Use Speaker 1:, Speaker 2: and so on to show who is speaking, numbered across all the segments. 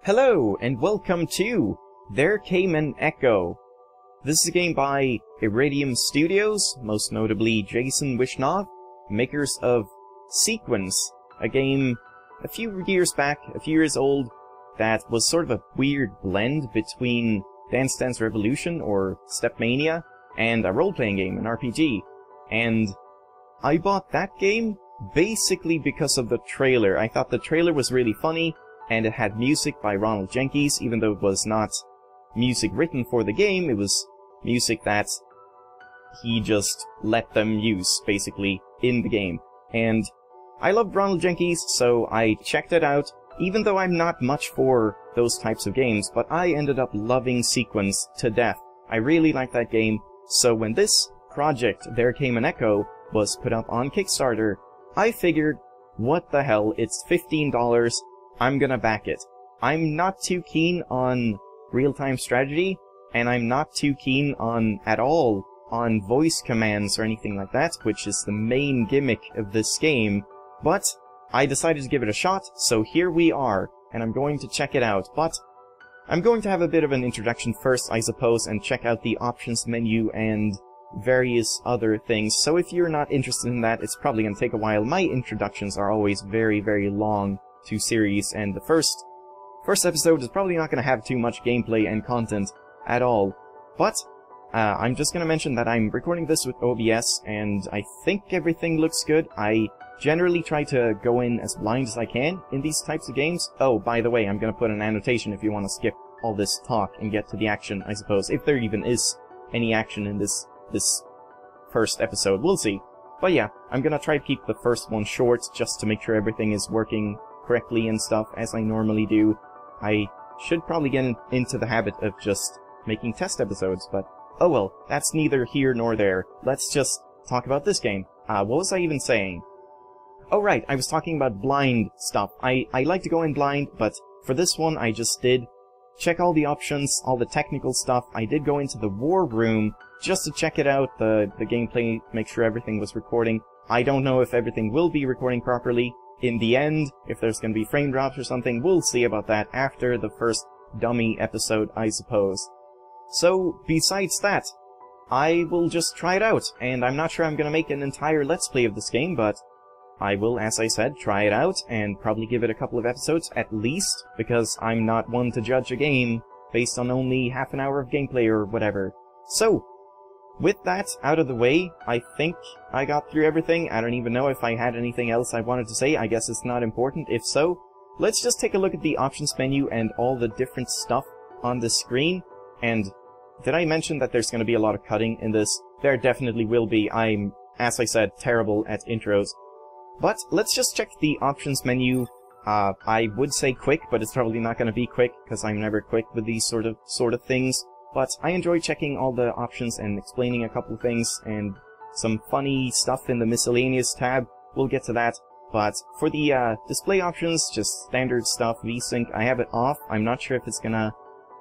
Speaker 1: Hello, and welcome to There Came an Echo. This is a game by Iridium Studios, most notably Jason Wishnov, makers of Sequence, a game a few years back, a few years old, that was sort of a weird blend between Dance Dance Revolution, or Stepmania, and a role-playing game, an RPG. And I bought that game basically because of the trailer. I thought the trailer was really funny, and it had music by Ronald Jenkins, even though it was not music written for the game, it was music that he just let them use, basically, in the game. And I loved Ronald Jenkins, so I checked it out, even though I'm not much for those types of games, but I ended up loving Sequence to death. I really liked that game, so when this project, There Came an Echo, was put up on Kickstarter, I figured, what the hell, it's $15, I'm gonna back it. I'm not too keen on real-time strategy, and I'm not too keen at all on voice commands or anything like that, which is the main gimmick of this game, but I decided to give it a shot, so here we are, and I'm going to check it out, but I'm going to have a bit of an introduction first, I suppose, and check out the options menu and various other things, so if you're not interested in that, it's probably going to take a while. My introductions are always very, very long to series, and the first episode is probably not going to have too much gameplay and content at all, but I'm just going to mention that I'm recording this with OBS, and I think everything looks good. I generally try to go in as blind as I can in these types of games. Oh, by the way, I'm going to put an annotation if you want to skip all this talk and get to the action, I suppose, if there even is any action in this first episode. We'll see. But yeah, I'm going to try to keep the first one short, just to make sure everything is working correctly and stuff, as I normally do. I should probably get into the habit of just making test episodes, but oh well, that's neither here nor there. Let's just talk about this game. What was I even saying? Oh right, I was talking about blind stuff. I like to go in blind, but for this one I just did check all the options, all the technical stuff. I did go into the war room just to check it out, the gameplay, make sure everything was recording. I don't know if everything will be recording properly. In the end, if there's going to be frame drops or something, we'll see about that after the first dummy episode, I suppose. So, besides that, I will just try it out, and I'm not sure I'm going to make an entire Let's Play of this game, but I will, as I said, try it out, and probably give it a couple of episodes at least, because I'm not one to judge a game based on only half an hour of gameplay or whatever. So, with that out of the way, I think I got through everything. I don't even know if I had anything else I wanted to say. I guess it's not important. If so, let's just take a look at the options menu and all the different stuff on the screen. And did I mention that there's going to be a lot of cutting in this? There definitely will be. I'm, as I said, terrible at intros. But let's just check the options menu. I would say quick, but it's probably not going to be quick, because I'm never quick with these sort of things. But I enjoy checking all the options and explaining a couple of things, and some funny stuff in the miscellaneous tab. We'll get to that. But for the display options, just standard stuff, VSync, I have it off. I'm not sure if it's gonna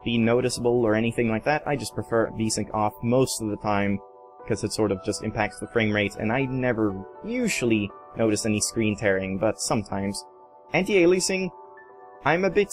Speaker 1: be noticeable or anything like that. I just prefer VSync off most of the time, because it sort of just impacts the frame rate, and I never usually notice any screen tearing, but sometimes. Anti-aliasing, I'm a bit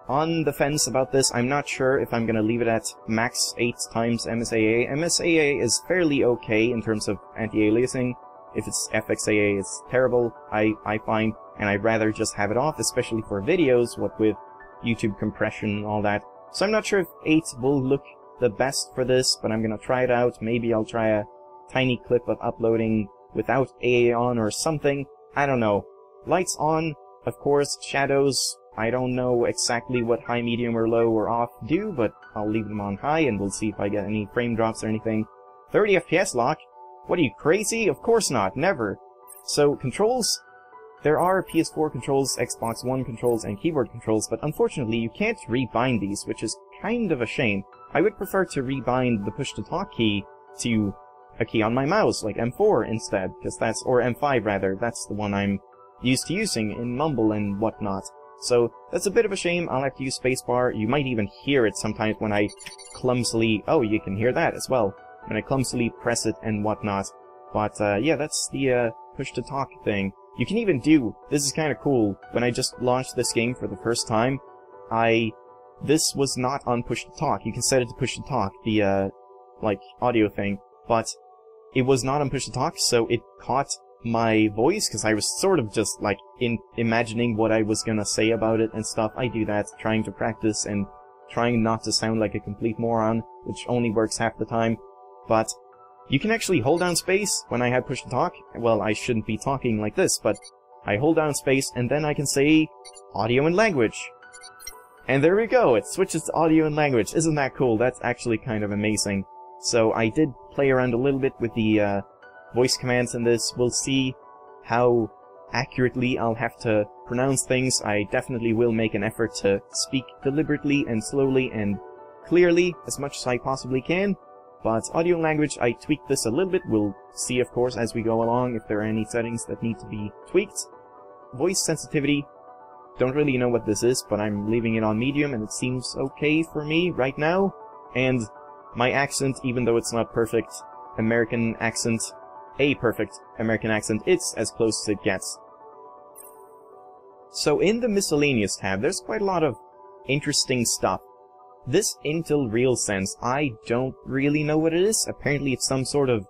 Speaker 1: on the fence about this. I'm not sure if I'm gonna leave it at max 8 times MSAA. MSAA is fairly okay in terms of anti-aliasing. If it's FXAA, it's terrible, I find, and I'd rather just have it off, especially for videos, what with YouTube compression and all that. So I'm not sure if 8 will look the best for this, but I'm gonna try it out. Maybe I'll try a tiny clip of uploading without AA on or something. I don't know. Lights on, of course. Shadows, I don't know exactly what high, medium, or low, or off do, but I'll leave them on high, and we'll see if I get any frame drops or anything. 30 FPS lock? What are you, crazy? Of course not, never. So, controls? There are PS4 controls, Xbox One controls, and keyboard controls, but unfortunately you can't rebind these, which is kind of a shame. I would prefer to rebind the push-to-talk key to a key on my mouse, like M4 instead, because that's, or M5 rather, that's the one I'm used to using in Mumble and whatnot. So, that's a bit of a shame. I'll have to use spacebar. You might even hear it sometimes when I clumsily... Oh, you can hear that as well. When I clumsily press it and whatnot. But, yeah, that's the, push-to-talk thing. You can even do... This is kind of cool. When I just launched this game for the first time, this was not on push to talk. You can set it to push to talk, the, like, audio thing, but it was not on push to talk, so it caught my voice, because I was sort of just, like, imagining what I was gonna say about it and stuff. I do that, trying to practice and trying not to sound like a complete moron, which only works half the time, but you can actually hold down space when I had push to talk. Well, I shouldn't be talking like this, but I hold down space, and then I can say audio and language. And there we go, it switches to audio and language. Isn't that cool? That's actually kind of amazing. So I did play around a little bit with the voice commands in this. We'll see how accurately I'll have to pronounce things. I definitely will make an effort to speak deliberately and slowly and clearly as much as I possibly can. But audio and language, I tweaked this a little bit. We'll see, of course, as we go along if there are any settings that need to be tweaked. Voice sensitivity. Don't really know what this is, but I'm leaving it on medium, and it seems okay for me right now. And my accent, even though it's not perfect American accent, a perfect American accent, it's as close as it gets. So in the miscellaneous tab, there's quite a lot of interesting stuff. This Intel RealSense, I don't really know what it is. Apparently it's some sort of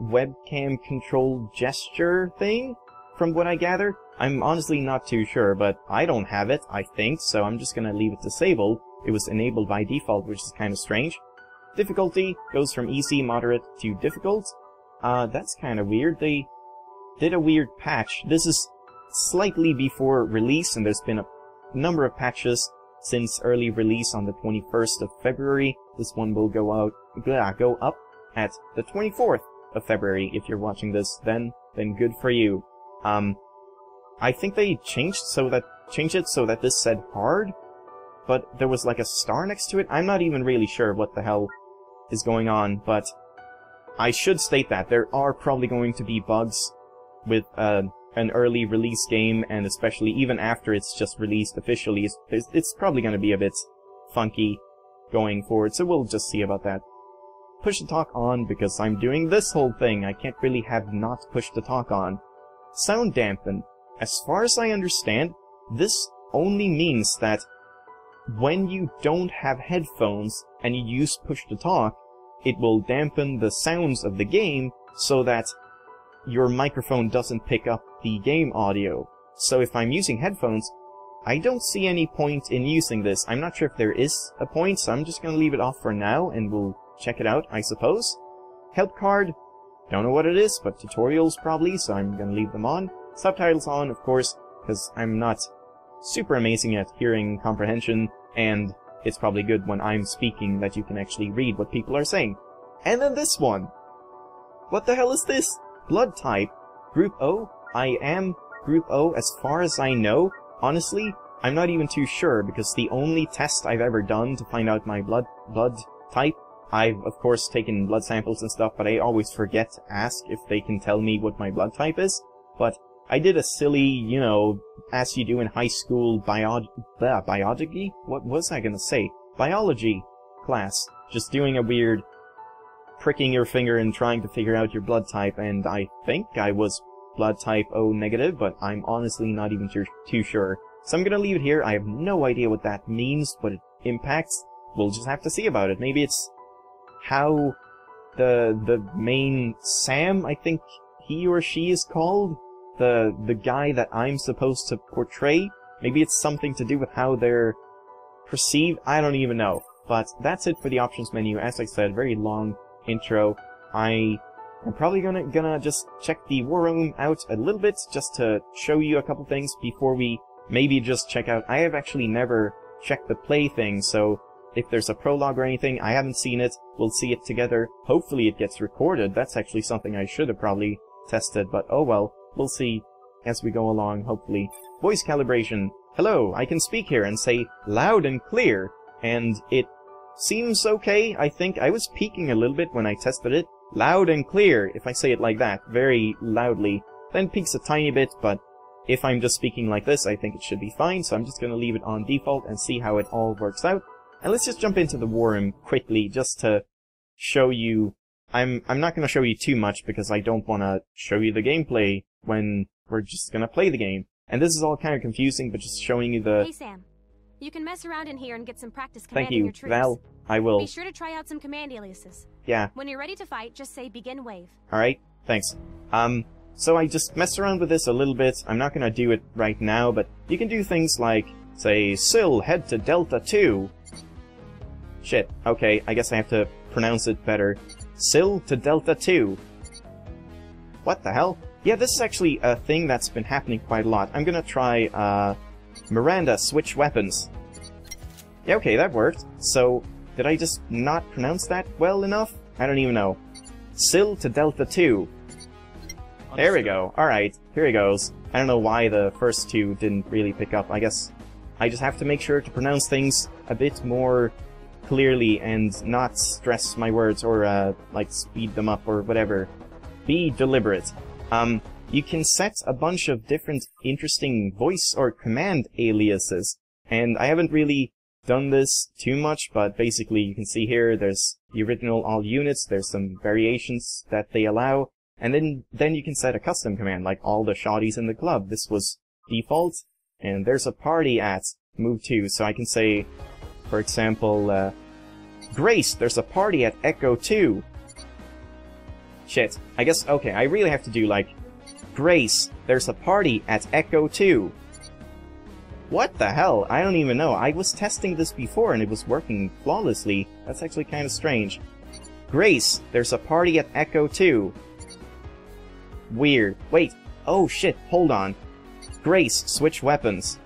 Speaker 1: webcam controlled gesture thing, from what I gather. I'm honestly not too sure, but I don't have it, I think, so I'm just gonna leave it disabled. It was enabled by default, which is kind of strange. Difficulty goes from easy, moderate to difficult. That's kind of weird. They did a weird patch. This is slightly before release, and there's been a number of patches since early release on the 21st of February. This one will go up at the 24th of February. If you're watching this then good for you. I think they changed it so that this said hard, but there was like a star next to it. I'm not even really sure what the hell is going on, but I should state that there are probably going to be bugs with an early release game, and especially even after it's just released officially, it's probably going to be a bit funky going forward, so we'll just see about that. Push to talk on, because I'm doing this whole thing. I can't really have not push to talk on. Sound dampen. As far as I understand, this only means that when you don't have headphones and you use push to talk, it will dampen the sounds of the game so that your microphone doesn't pick up the game audio. So if I'm using headphones, I don't see any point in using this. I'm not sure if there is a point, so I'm just gonna leave it off for now, and we'll check it out, I suppose. Help card, don't know what it is, but tutorials probably, so I'm gonna leave them on. Subtitles on, of course, because I'm not super amazing at hearing comprehension, and it's probably good when I'm speaking that you can actually read what people are saying. And then this one! What the hell is this? Blood type. Group O? I am Group O as far as I know. Honestly, I'm not even too sure, because the only test I've ever done to find out my blood type, I've of course taken blood samples and stuff, but I always forget to ask if they can tell me what my blood type is. But I did a silly, you know, as you do in high school biology? What was I gonna say? Biology class. Just doing a weird pricking your finger and trying to figure out your blood type, and I think I was blood type O negative, but I'm honestly not even too sure. So I'm gonna leave it here. I have no idea what that means, what it impacts. We'll just have to see about it. Maybe it's how the main Sam, I think he or she is called, the guy that I'm supposed to portray. Maybe it's something to do with how they're perceived. I don't even know. But that's it for the options menu. As I said, very long intro. I am probably gonna just check the war room out a little bit, just to show you a couple things before we maybe just check out. I have actually never checked the play thing, so if there's a prologue or anything, I haven't seen it. We'll see it together. Hopefully it gets recorded. That's actually something I should have probably tested, but oh well. We'll see as we go along, hopefully. Voice calibration. Hello, I can speak here and say loud and clear, and it seems okay, I think. I was peaking a little bit when I tested it. Loud and clear, if I say it like that, very loudly. Then peaks a tiny bit, but if I'm just speaking like this, I think it should be fine, so I'm just gonna leave it on default and see how it all works out. And let's just jump into the war room quickly, just to show you. I'm not gonna show you too much, because I don't wanna show you the gameplay when we're just gonna play the game. And this is all kind of confusing, but just showing you the
Speaker 2: You can mess around in here and get some practice
Speaker 1: Thank
Speaker 2: commanding
Speaker 1: you,
Speaker 2: your troops.
Speaker 1: Val. I will.
Speaker 2: Be sure to try out some command aliases.
Speaker 1: Yeah.
Speaker 2: When you're ready to fight, just say begin wave.
Speaker 1: Alright, thanks. So I just messed around with this a little bit. I'm not gonna do it right now, but you can do things like, say, Syl, head to Delta 2. Shit, okay, I guess I have to pronounce it better. Syl to Delta 2. What the hell? Yeah, this is actually a thing that's been happening quite a lot. I'm gonna try, Miranda, switch weapons. Yeah, okay, that worked. So, did I just not pronounce that well enough? I don't even know. Syl to Delta 2. There we go. Alright, here he goes. I don't know why the first two didn't really pick up. I guess I just have to make sure to pronounce things a bit more clearly and not stress my words or, like, speed them up or whatever. Be deliberate. You can set a bunch of different interesting voice or command aliases, and I haven't really done this too much, but basically you can see here there's the original all units, there's some variations that they allow, and then you can set a custom command, like all the shotties in the club. This was default, and there's a party at move 2, so I can say, for example, Grace, there's a party at Echo 2. Shit, I guess, okay, I really have to do, like, Grace, there's a party at Echo 2. What the hell? I don't even know. I was testing this before and it was working flawlessly. That's actually kind of strange. Grace, there's a party at Echo 2. Weird. Wait. Oh shit, hold on. Grace, switch weapons.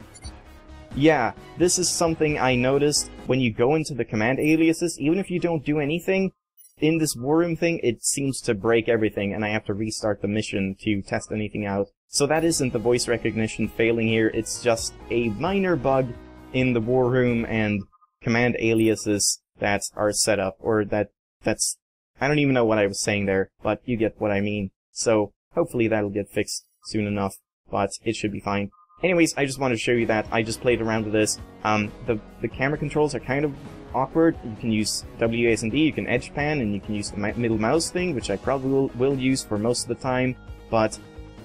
Speaker 1: Yeah, this is something I noticed when you go into the command aliases. Even if you don't do anything, in this war room thing, it seems to break everything, and I have to restart the mission to test anything out. So that isn't the voice recognition failing here, it's just a minor bug in the war room and command aliases that are set up, or that's... I don't even know what I was saying there, but you get what I mean. So, hopefully that'll get fixed soon enough, but it should be fine. Anyways, I just wanted to show you that. I just played around with this. The camera controls are kind of awkward. You can use W, A, and D, you can edge pan, and you can use the middle mouse thing, which I probably will use for most of the time, but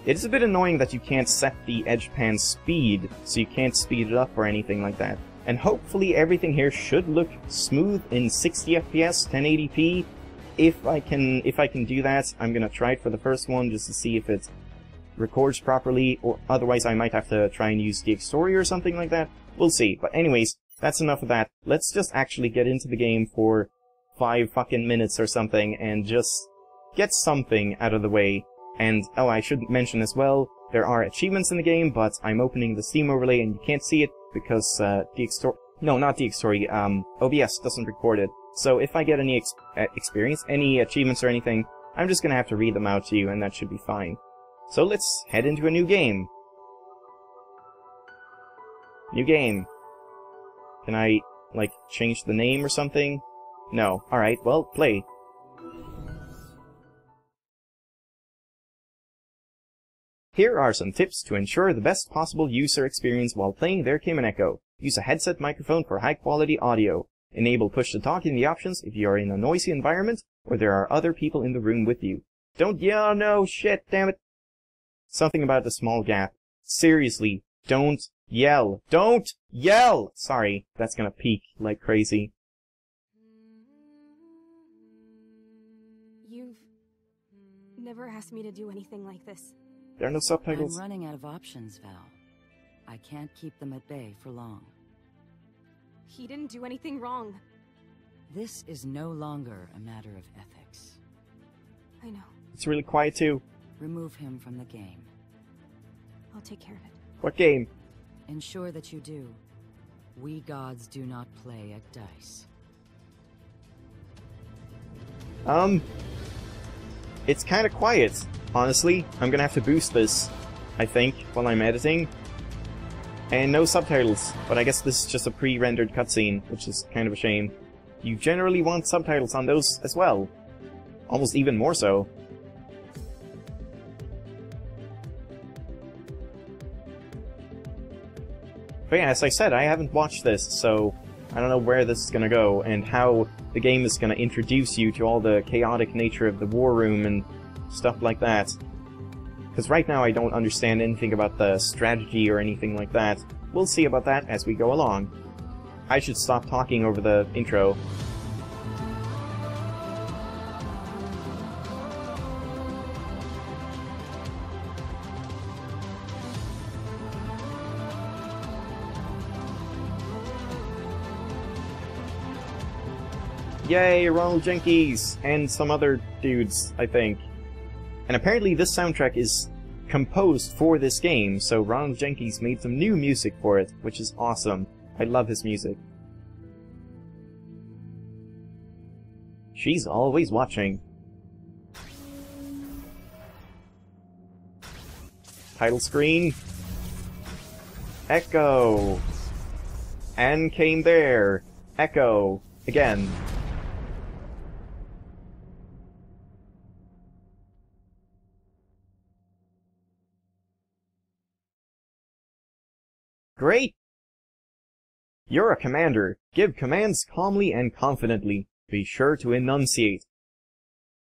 Speaker 1: it's a bit annoying that you can't set the edge pan speed, so you can't speed it up or anything like that. And hopefully everything here should look smooth in 60 FPS, 1080p. If I can do that, I'm gonna try it for the first one just to see if it records properly, or otherwise I might have to try and use DxStory or something like that. We'll see. But anyways, that's enough of that. Let's just actually get into the game for 5 fucking minutes or something and just get something out of the way. And, oh, I should mention as well, there are achievements in the game, but I'm opening the Steam overlay and you can't see it because DxStory... No, not DxStory, OBS doesn't record it. So if I get any experience, any achievements or anything, I'm just gonna have to read them out to you and that should be fine. So let's head into a new game. New game. Can I, like, change the name or something? No. Alright, well, play. Here are some tips to ensure the best possible user experience while playing There Came an Echo. Use a headset microphone for high-quality audio. Enable push-to-talk in the options if you are in a noisy environment or there are other people in the room with you. Don't yell, no, shit, damn it. Something about the small gap. Seriously, don't yell. Don't yell! Sorry, that's gonna peak like crazy.
Speaker 2: You've never asked me to do anything like this.
Speaker 1: There are no subtitles.
Speaker 3: I'm running out of options, Val. I can't keep them at bay for long.
Speaker 2: He didn't do anything wrong.
Speaker 3: This is no longer a matter of ethics.
Speaker 2: I know.
Speaker 1: It's really quiet too.
Speaker 3: Remove him from the game.
Speaker 2: I'll take care of it.
Speaker 1: What game?
Speaker 3: Ensure that you do. We gods do not play at dice.
Speaker 1: It's kind of quiet, honestly. I'm gonna have to boost this, I think, while I'm editing. And no subtitles, but I guess this is just a pre-rendered cutscene, which is kind of a shame. You generally want subtitles on those as well. Almost even more so. But yeah, as I said, I haven't watched this, so I don't know where this is gonna go, and how the game is gonna introduce you to all the chaotic nature of the war room and stuff like that. Because right now I don't understand anything about the strategy or anything like that. We'll see about that as we go along. I should stop talking over the intro. Yay, Ronald Jenkins! And some other dudes, I think. And apparently this soundtrack is composed for this game, so Ronald Jenkins made some new music for it, which is awesome. I love his music. She's always watching. Title screen. Echo. Anne came there. Echo. Again. Great! You're a commander. Give commands calmly and confidently. Be sure to enunciate.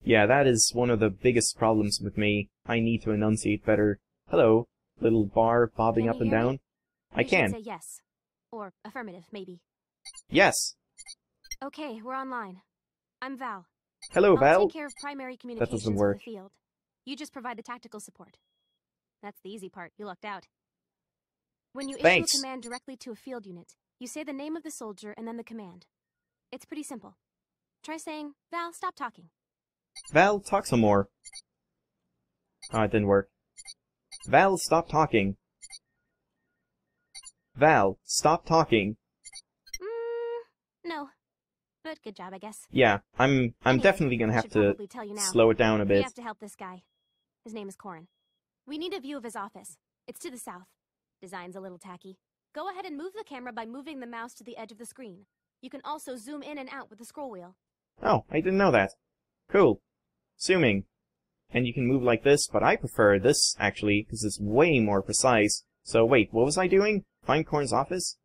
Speaker 1: Yeah, that is one of the biggest problems with me. I need to enunciate better. Hello, little bar bobbing up and down. I can.
Speaker 2: Say yes. Or affirmative, maybe.
Speaker 1: Yes.
Speaker 2: Okay, we're online. I'm Val.
Speaker 1: Hello, Val.
Speaker 2: I'll take care of primary communications
Speaker 1: doesn't work.
Speaker 2: for the field. You just provide the tactical support. That's the easy part. You lucked out. When you issue a command directly to a field unit, you say the name of the soldier and then the command. It's pretty simple. Try saying, Val, stop talking.
Speaker 1: Val, talk some more. Oh, it didn't work. Val, stop talking. Val, stop talking.
Speaker 2: No. But good job, I guess.
Speaker 1: Yeah, I'm
Speaker 2: Anyway,
Speaker 1: definitely gonna have to slow it down a bit.
Speaker 2: We have to help this guy. His name is Corin. We need a view of his office. It's to the south. Design's a little tacky. Go ahead and move the camera by moving the mouse to the edge of the screen. You can also zoom in and out with the scroll wheel.
Speaker 1: Oh, I didn't know that. Cool. Zooming. And you can move like this, but I prefer this, actually, because it's way more precise. So wait, what was I doing? Find Corin's office?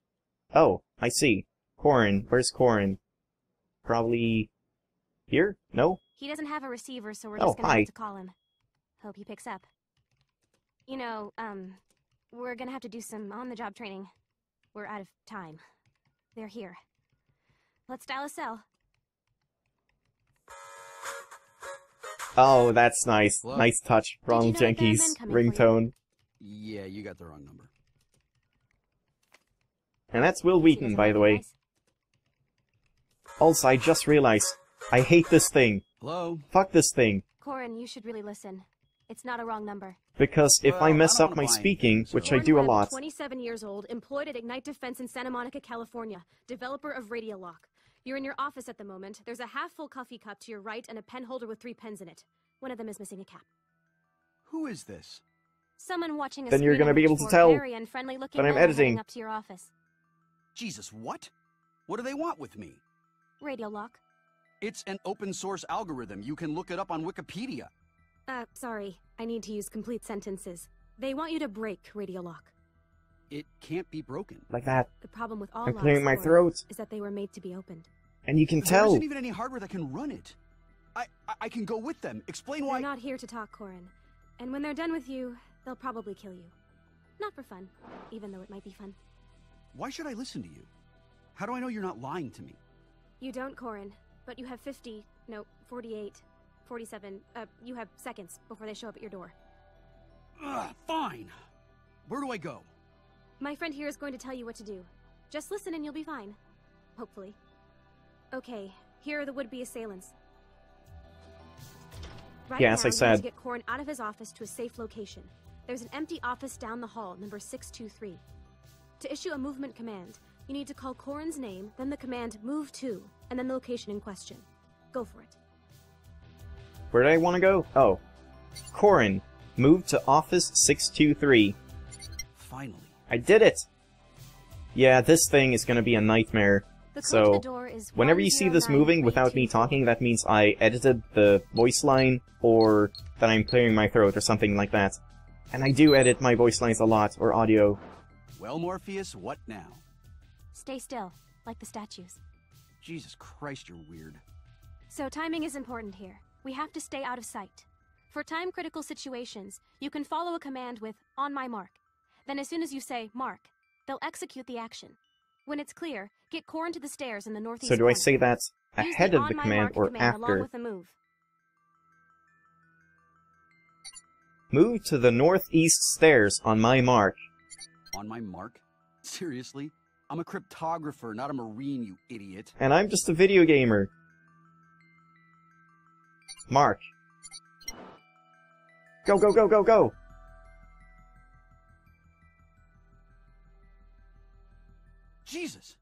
Speaker 1: Oh, I see. Corin. Where's Corin? Probably... here? No?
Speaker 2: He doesn't have a receiver, so we're just gonna have to call him. Hope he picks up. You know, we're gonna have to do some on-the-job training. We're out of time. They're here. Let's dial a cell.
Speaker 1: Oh, that's nice.
Speaker 4: Hello?
Speaker 1: Nice touch. Ronald Jenkins' ringtone.
Speaker 4: Yeah, you got the wrong number.
Speaker 1: And that's Will Wheaton, by the way. Also, I just realized, I hate this thing.
Speaker 4: Hello?
Speaker 1: Fuck this thing.
Speaker 2: Corin, you should really listen. It's not a wrong number.
Speaker 1: Because if I mess up my speaking, which I do a lot...
Speaker 2: 27 years old, employed at Ignite Defense in Santa Monica, California. Developer of Radiolock. You're in your office at the moment. There's a half-full coffee cup to your right and a pen holder with 3 pens in it. One of them is missing a cap.
Speaker 4: Who is this?
Speaker 2: Someone watching a
Speaker 1: Then you're gonna be able to tell that I'm editing.
Speaker 2: Up to your office.
Speaker 4: Jesus, what? What do they want with me?
Speaker 2: Radiolock.
Speaker 4: It's an open source algorithm. You can look it up on Wikipedia.
Speaker 2: Sorry. I need to use complete sentences. They want you to break Radiolock.
Speaker 4: It can't be broken.
Speaker 1: Like that.
Speaker 2: The problem with all
Speaker 1: I'm clearing my throat.
Speaker 2: is that they were made to be opened.
Speaker 1: And you can
Speaker 4: There
Speaker 1: tell.
Speaker 4: isn't even any hardware that can run it. I can go with them. Explain why.
Speaker 2: They're not here to talk, Corin. And when they're done with you, they'll probably kill you. Not for fun, even though it might be fun.
Speaker 4: Why should I listen to you? How do I know you're not lying to me?
Speaker 2: You don't, Corin. But you have 48, 47, you have seconds before they show up at your door.
Speaker 4: Fine. Where do I go?
Speaker 2: My friend here is going to tell you what to do. Just listen and you'll be fine. Hopefully. Okay, here are the would-be assailants. Right
Speaker 1: Yeah, as I
Speaker 2: now, you
Speaker 1: said.
Speaker 2: need to get Corin out of his office to a safe location. There's an empty office down the hall, number 623. To issue a movement command, you need to call Corin's name, then the command move to, and then the location in question. Go for it.
Speaker 1: Where do I want to go? Oh. Corin, move to Office 623.
Speaker 4: Finally.
Speaker 1: I did it! Yeah, this thing is gonna be a nightmare.
Speaker 2: The code to
Speaker 1: So,
Speaker 2: the door is
Speaker 1: whenever you see this moving without me
Speaker 2: 109324.
Speaker 1: talking, that means I edited the voice line, or that I'm clearing my throat, or something like that. And I do edit my voice lines a lot, or audio.
Speaker 4: Well, Morpheus, what now?
Speaker 2: Stay still, like the statues.
Speaker 4: Jesus Christ, you're weird.
Speaker 2: So timing is important here. We have to stay out of sight. For time-critical situations, you can follow a command with, on my mark. Then as soon as you say, mark, they'll execute the action. When it's clear, get Corin to the stairs in the northeast
Speaker 1: So do I
Speaker 2: corner.
Speaker 1: say that's
Speaker 2: Use
Speaker 1: ahead
Speaker 2: the
Speaker 1: of the
Speaker 2: on my
Speaker 1: command
Speaker 2: mark
Speaker 1: or
Speaker 2: command along
Speaker 1: after?
Speaker 2: with the move.
Speaker 1: Move to the northeast stairs on my mark.
Speaker 4: On my mark? Seriously? I'm a cryptographer, not a marine, you idiot.
Speaker 1: And I'm just a video gamer. Mark. Go, go, go, go, go!
Speaker 4: Jesus!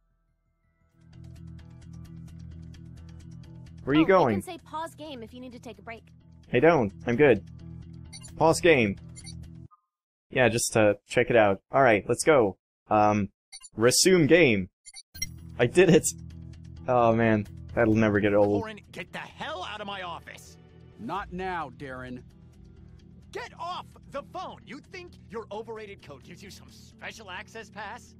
Speaker 1: Where are you going?
Speaker 2: You can say pause game if you need to take a break.
Speaker 1: I don't. I'm good. Pause game. Yeah, just to check it out. Alright, let's go. Resume game. I did it! Oh man, that'll never get old.
Speaker 5: Corin, get the hell out of my office!
Speaker 4: Not now, Darren.
Speaker 5: Get off the phone! You think your overrated code gives you some special access pass?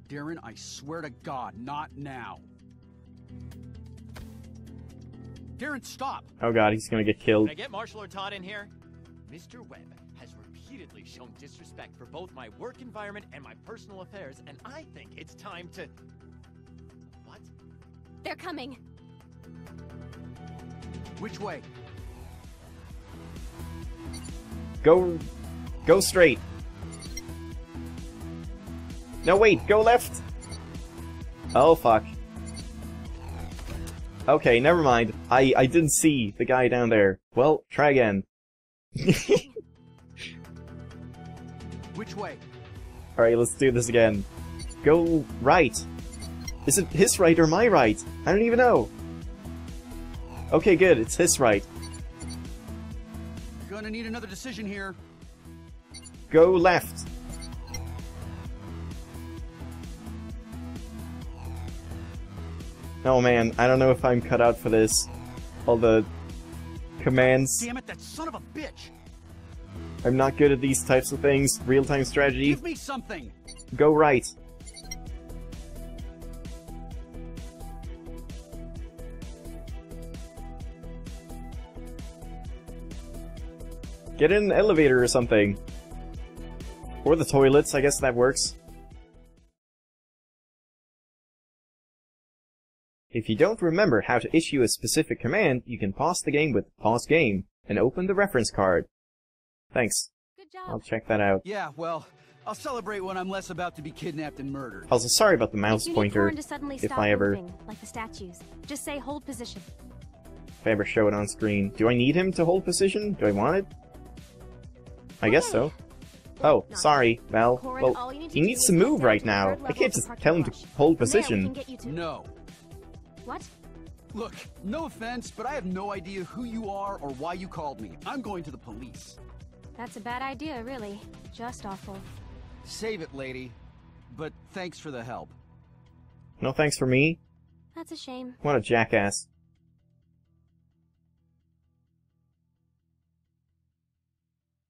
Speaker 4: Darren, I swear to God, not now. Darren, stop!
Speaker 1: Oh god, he's gonna get killed.
Speaker 5: Can I get Marshall or Todd in here? Mr. Webb has repeatedly shown disrespect for both my work environment and my personal affairs, and I think it's time to... What?
Speaker 2: They're coming.
Speaker 4: Which way?
Speaker 1: Go straight. No, wait, go left. Oh, fuck. Okay, never mind. I didn't see the guy down there. Well, try again.
Speaker 4: Which way?
Speaker 1: Alright, let's do this again. Go right. Is it his right or my right? I don't even know. Okay, good, it's his right.
Speaker 4: Gonna need another decision here.
Speaker 1: Go left. Oh man, I don't know if I'm cut out for this. All the commands.
Speaker 4: Damn it, that son of a bitch!
Speaker 1: I'm not good at these types of things. Real-time strategy.
Speaker 4: Give me something!
Speaker 1: Go right. Get in an elevator or something. Or the toilets, I guess that works. If you don't remember how to issue a specific command, you can pause the game with Pause Game, and open the reference card. Thanks.
Speaker 2: Good job.
Speaker 1: I'll check that out.
Speaker 4: Yeah, well, I'll celebrate when I'm less about to be kidnapped and murdered.
Speaker 1: Also, sorry about the mouse
Speaker 2: You need
Speaker 1: pointer,
Speaker 2: Corin to suddenly
Speaker 1: if
Speaker 2: stop
Speaker 1: I ever...
Speaker 2: moving, like the statues. Just say hold position.
Speaker 1: If I ever show it on screen. Do I need him to hold position? Do I want it? I guess so. Oh, sorry, Val.
Speaker 2: Corin,
Speaker 1: Well,
Speaker 2: all you need to
Speaker 1: he
Speaker 2: do
Speaker 1: needs
Speaker 2: is
Speaker 1: to
Speaker 2: get
Speaker 1: move
Speaker 2: down
Speaker 1: right
Speaker 2: to the
Speaker 1: now.
Speaker 2: third
Speaker 1: I
Speaker 2: level
Speaker 1: can't
Speaker 2: of the
Speaker 1: just
Speaker 2: parking
Speaker 1: tell him to
Speaker 2: garage.
Speaker 1: hold
Speaker 2: From there, we
Speaker 1: position.
Speaker 2: can get you to...
Speaker 4: No.
Speaker 2: What?
Speaker 4: Look, no offense, but I have no idea who you are or why you called me. I'm going to the police.
Speaker 2: That's a bad idea, really. Just awful.
Speaker 4: Save it, lady. But thanks for the help.
Speaker 1: No thanks for me?
Speaker 2: That's a shame.
Speaker 1: What a jackass.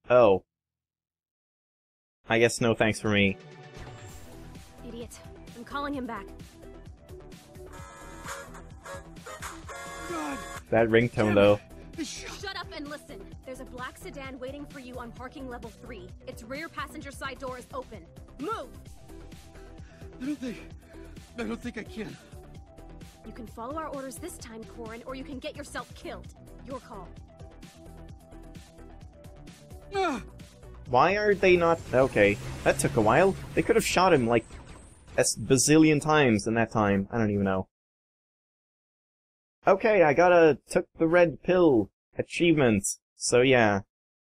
Speaker 1: Oh. I guess no thanks for me.
Speaker 2: Idiot. I'm calling him back.
Speaker 4: God.
Speaker 1: That ringtone, though.
Speaker 2: Shut up and listen. There's a black sedan waiting for you on parking level 3. Its rear passenger side door is open. Move!
Speaker 4: I don't think I can.
Speaker 2: You can follow our orders this time, Corin, or you can get yourself killed. Your call.
Speaker 1: Why are they not... Okay, that took a while. They could have shot him, like, a bazillion times in that time. I don't even know. Okay, I took the red pill. Achievement. So yeah,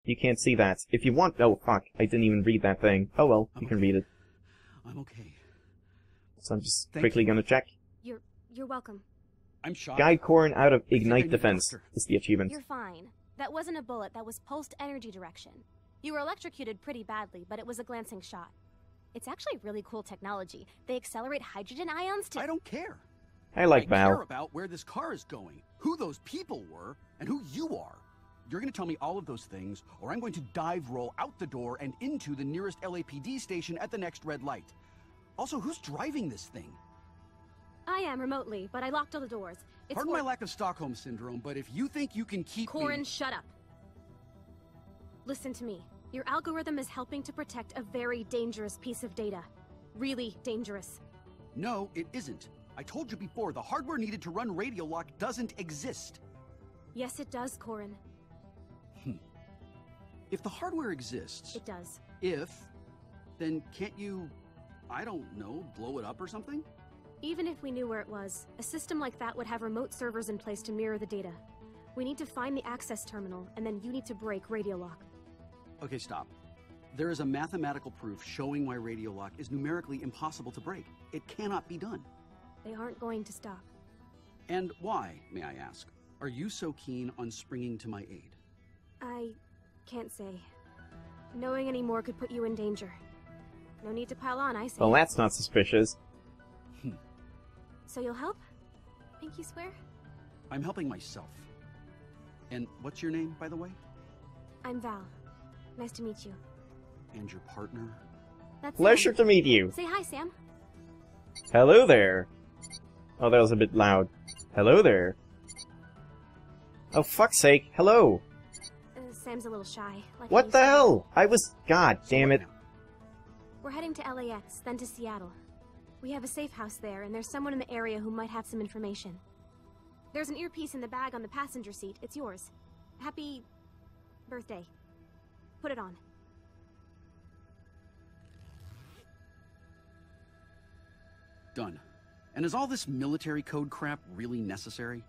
Speaker 1: you can't see that. If you want... Oh, fuck, I didn't even read that thing. Oh well, you can read it.
Speaker 4: I'm okay.
Speaker 1: So I'm just
Speaker 4: Thank
Speaker 1: quickly
Speaker 4: you.
Speaker 1: gonna check.
Speaker 2: You're welcome.
Speaker 4: I'm shocked.
Speaker 1: Guide Corin out of
Speaker 4: I
Speaker 1: Ignite
Speaker 4: need a
Speaker 1: Defense
Speaker 4: doctor.
Speaker 1: is the achievement.
Speaker 2: You're fine. That wasn't a bullet, that was pulsed energy direction. You were electrocuted pretty badly, but it was a glancing shot. It's actually really cool technology. They accelerate hydrogen ions to...
Speaker 4: I don't care.
Speaker 1: I like
Speaker 4: I
Speaker 1: Val.
Speaker 4: care about where this car is going, who those people were, and who you are. You're going to tell me all of those things, or I'm going to dive roll out the door and into the nearest LAPD station at the next red light. Also, who's driving this thing?
Speaker 2: I am remotely, but I locked all the doors. It's
Speaker 4: Pardon my lack of Stockholm Syndrome, but if you think you can keep
Speaker 2: Corin,
Speaker 4: me...
Speaker 2: shut up. Listen to me. Your algorithm is helping to protect a very dangerous piece of data. Really dangerous.
Speaker 4: No, it isn't. I told you before, the hardware needed to run Radiolock doesn't exist.
Speaker 2: Yes, it does, Corin.
Speaker 4: If the hardware exists...
Speaker 2: It does.
Speaker 4: Then can't you, I don't know, blow it up or something?
Speaker 2: Even if we knew where it was, a system like that would have remote servers in place to mirror the data. We need to find the access terminal, and then you need to break Radiolock.
Speaker 4: Okay, stop. There is a mathematical proof showing why Radiolock is numerically impossible to break. It cannot be done.
Speaker 2: They aren't going to stop.
Speaker 4: And why, may I ask? Are you so keen on springing to my aid?
Speaker 2: I can't say. Knowing any more could put you in danger. No need to pile on, I say.
Speaker 1: Well, that's not suspicious.
Speaker 2: So you'll help? Think you swear?
Speaker 4: I'm helping myself. And what's your name, by the way?
Speaker 2: I'm Val. Nice to meet you.
Speaker 4: And your partner?
Speaker 2: That's
Speaker 1: Pleasure
Speaker 2: Sam.
Speaker 1: to meet you.
Speaker 2: Say hi, Sam.
Speaker 1: Hello there. Oh, that was a bit loud. Hello there. Oh, fuck's sake. Hello.
Speaker 2: Sam's a little shy. Like
Speaker 1: What the hell? I was... God damn it.
Speaker 2: We're heading to LAX, then to Seattle. We have a safe house there, and there's someone in the area who might have some information. There's an earpiece in the bag on the passenger seat. It's yours. Happy... birthday. Put it on.
Speaker 4: Done. And is all this military code crap really necessary?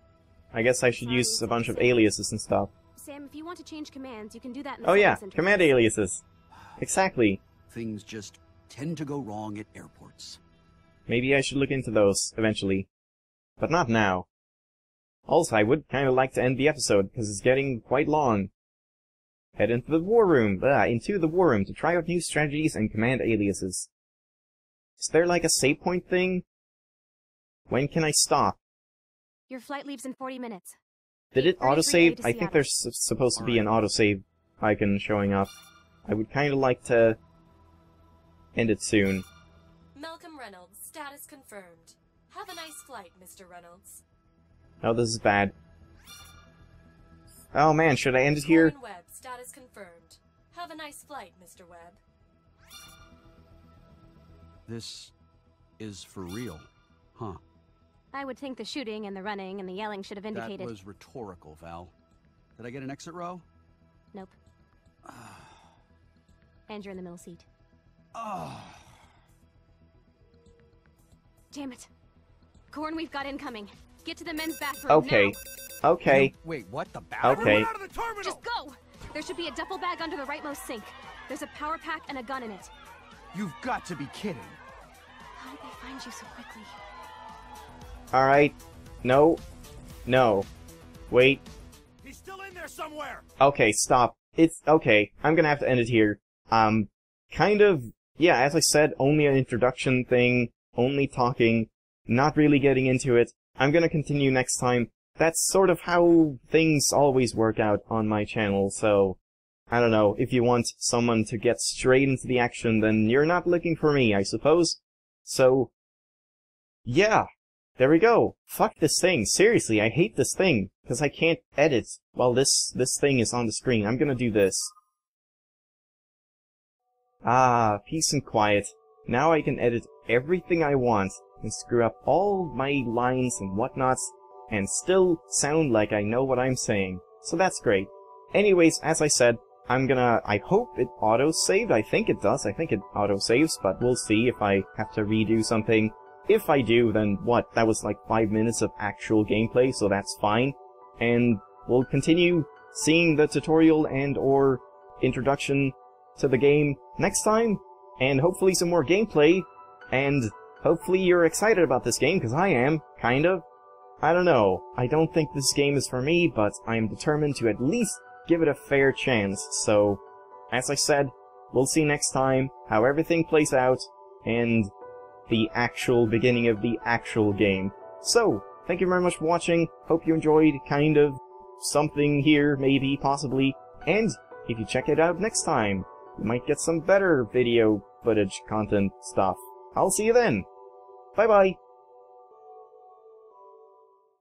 Speaker 1: I guess I should use a bunch of aliases and stuff.
Speaker 2: Sam, if you want to change commands, you can do that in the
Speaker 1: Oh yeah,
Speaker 2: settings interface.
Speaker 1: command aliases. Exactly.
Speaker 4: Things just tend to go wrong at airports.
Speaker 1: Maybe I should look into those, eventually. But not now. Also, I would kind of like to end the episode, because it's getting quite long. Head into the war room to try out new strategies and command aliases. Is there like a save point thing? When can I stop?
Speaker 2: Your flight leaves in 40 minutes.
Speaker 1: Did it
Speaker 2: 33A
Speaker 1: autosave?
Speaker 2: to
Speaker 1: I think
Speaker 2: Seattle.
Speaker 1: there's supposed to be an autosave icon showing up. I would kind of like to end it soon.
Speaker 6: Malcolm Reynolds, status confirmed. Have a nice flight, Mr. Reynolds.
Speaker 1: Oh, this is bad. Oh man, should I end it here?
Speaker 6: Corin Webb, status confirmed. Have a nice flight, Mr. Webb.
Speaker 4: This is for real, huh?
Speaker 2: I would think the shooting and the running and the yelling should have indicated...
Speaker 4: That was rhetorical, Val. Did I get an exit row?
Speaker 2: Nope. And you're in the middle seat.
Speaker 4: Oh.
Speaker 2: Damn it. Corin, we've got incoming. Get to the men's bathroom
Speaker 1: Okay.
Speaker 2: now.
Speaker 1: Okay.
Speaker 4: Wait, what? The bathroom?
Speaker 1: Okay.
Speaker 4: Out of the terminal!
Speaker 2: Just go! There should be a duffel bag under the rightmost sink. There's a power pack and a gun in it.
Speaker 4: You've got to be kidding.
Speaker 2: How did they find you so quickly?
Speaker 1: Alright. No. No. Wait.
Speaker 5: He's still in there somewhere!
Speaker 1: Okay, stop. It's okay. I'm gonna have to end it here. Kind of, yeah, as I said, only an introduction thing, only talking, not really getting into it. I'm gonna continue next time. That's sort of how things always work out on my channel, so I don't know. If you want someone to get straight into the action, then you're not looking for me, I suppose. So, yeah. There we go. Fuck this thing. Seriously, I hate this thing. Because I can't edit while this thing is on the screen. I'm gonna do this. Ah, peace and quiet. Now I can edit everything I want and screw up all my lines and whatnots and still sound like I know what I'm saying. So that's great. Anyways, as I said, I hope it auto-saved. I think it does. I think it auto-saves, but we'll see if I have to redo something. If I do, then what? That was like 5 minutes of actual gameplay, so that's fine. And we'll continue seeing the tutorial and or introduction to the game next time. And hopefully some more gameplay. And hopefully you're excited about this game, because I am, kind of. I don't know. I don't think this game is for me, but I am determined to at least give it a fair chance. So, as I said, we'll see next time how everything plays out, and the actual beginning of the actual game. So, thank you very much for watching. Hope you enjoyed kind of something here, maybe, possibly. And if you check it out next time, you might get some better video footage content stuff. I'll see you then. Bye bye.